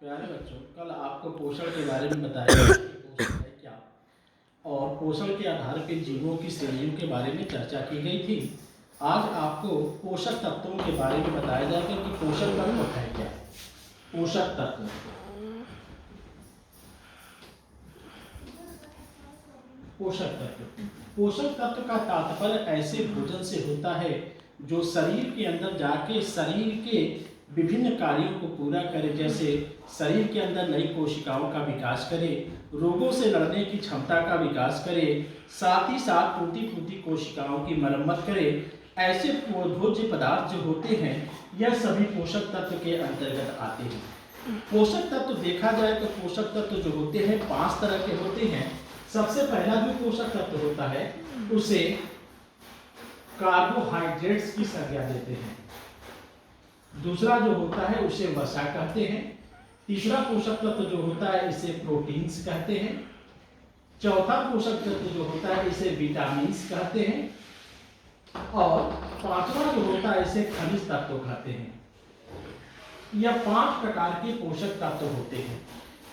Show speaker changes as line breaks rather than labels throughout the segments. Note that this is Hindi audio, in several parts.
प्यारे बच्चों, कल आपको पोषण के बारे में बताया गया कि पोषण है क्या और पोषण के आधार पर जीवों की श्रेणियों के बारे में चर्चा की गई थी। आज आपको पोषक तत्वों के बारे में बताया जाएगा कि पोषक तत्व है क्या। पोषक तत्व पोषक तत्व का तात्पर्य ऐसे भोजन से होता है जो शरीर के अंदर जाके शरीर के विभिन्न कार्यों को पूरा करे, जैसे शरीर के अंदर नई कोशिकाओं का विकास करे, रोगों से लड़ने की क्षमता का विकास करे, साथ ही साथ टूटी फूटी कोशिकाओं की मरम्मत करे। ऐसे भोज्य पदार्थ जो होते हैं यह सभी पोषक तत्व के अंतर्गत आते हैं। पोषक तत्व देखा जाए तो पोषक तत्व जो होते हैं 5 तरह के होते हैं। सबसे पहला जो पोषक तत्व होता है उसे कार्बोहाइड्रेट्स की संज्ञा देते हैं। दूसरा जो होता है उसे वसा कहते हैं। तीसरा पोषक तत्व जो होता है इसे प्रोटीन्स कहते हैं। चौथा पोषक तत्व जो होता है इसे विटामिन्स कहते हैं और पांचवा जो होता है इसे खनिज तत्व कहते हैं। यह 5 प्रकार के पोषक तत्व होते हैं।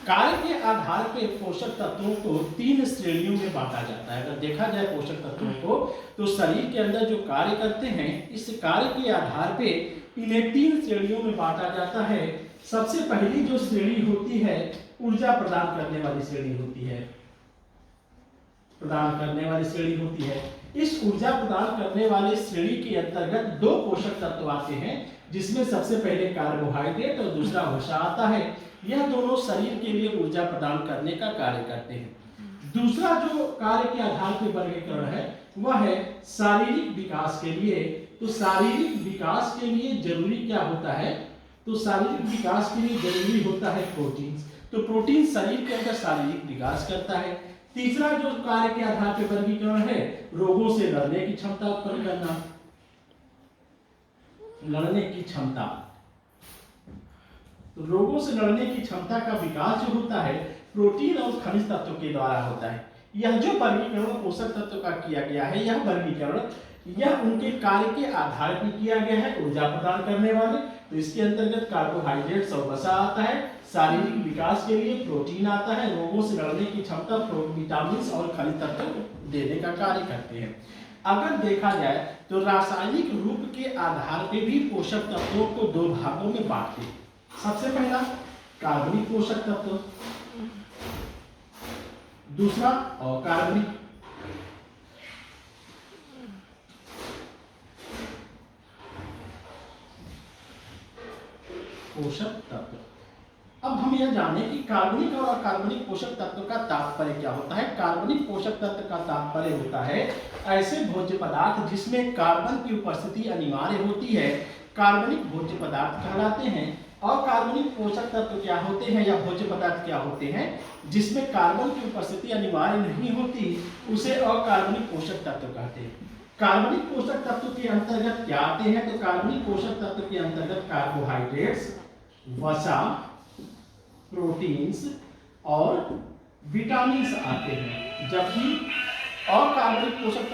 कार्य के आधार पर पोषक तत्वों को 3 श्रेणियों में बांटा जाता है। अगर देखा जाए पोषक तत्वों को तो शरीर के अंदर जो कार्य करते हैं इस कार्य के आधार पे इन्हें 3 श्रेणियों में बांटा जाता है। सबसे पहली जो श्रेणी होती है ऊर्जा प्रदान करने वाली श्रेणी होती है। इस ऊर्जा प्रदान करने वाली श्रेणी के अंतर्गत 2 पोषक तत्व आते हैं, जिसमें सबसे पहले कार्बोहाइड्रेट और दूसरा वसा आता है। यह दोनों शरीर के लिए ऊर्जा प्रदान करने का कार्य करते हैं। दूसरा जो कार्य के आधार पर वर्गीकरण है वह है शारीरिक विकास के लिए। तो शारीरिक विकास के लिए जरूरी क्या होता है? तो शारीरिक विकास के लिए जरूरी होता है प्रोटीन। तो प्रोटीन शरीर के अंदर शारीरिक विकास करता है। तीसरा जो कार्य के आधार पर वर्गीकरण है रोगों से लड़ने की क्षमता उत्पन्न करना। लड़ने की क्षमता, तो रोगों से लड़ने की क्षमता का विकास जो होता है प्रोटीन और खनिज तत्वों के द्वारा होता है। यह जो वर्गीकरण पोषक तत्व का किया गया है यह वर्गीकरण यह उनके कार्य के आधार पर किया गया है। ऊर्जा प्रदान करने वाले तो इसके अंतर्गत कार्बोहाइड्रेट्स और वसा आता है। शारीरिक विकास के लिए प्रोटीन आता है। रोगों से लड़ने की क्षमता विटामिन और खनिज तत्व देने का कार्य करते हैं। अगर देखा जाए तो रासायनिक रूप के आधार पर भी पोषक तत्वों को 2 भागों में बांटते हैं। सबसे पहला कार्बनिक पोषक तत्व, दूसरा अकार्बनिक। पोषक तत्व, अब हम यह जाने कि कार्बनिक और अकार्बनिक पोषक तत्व का तात्पर्य क्या होता है। कार्बनिक पोषक तत्व का तात्पर्य होता है ऐसे भोज्य पदार्थ जिसमें कार्बन की उपस्थिति अनिवार्य होती है, कार्बनिक भोज्य पदार्थ कहलाते हैं। अकार्बनिक पोषक तत्व क्या होते हैं या भोज्य पदार्थ क्या होते हैं जिसमें कार्बन की उपस्थिति अनिवार्य नहीं होती, उसे अकार्बनिक पोषक तत्व कहते हैं। कार्बनिक पोषक तत्व के अंतर्गत क्या आते हैं? तो कार्बनिक पोषक तत्व के अंतर्गत कार्बोहाइड्रेट्स, वसा, प्रोटीन्स और विटामिन्स आते हैं, जबकि अकार्बनिक पोषक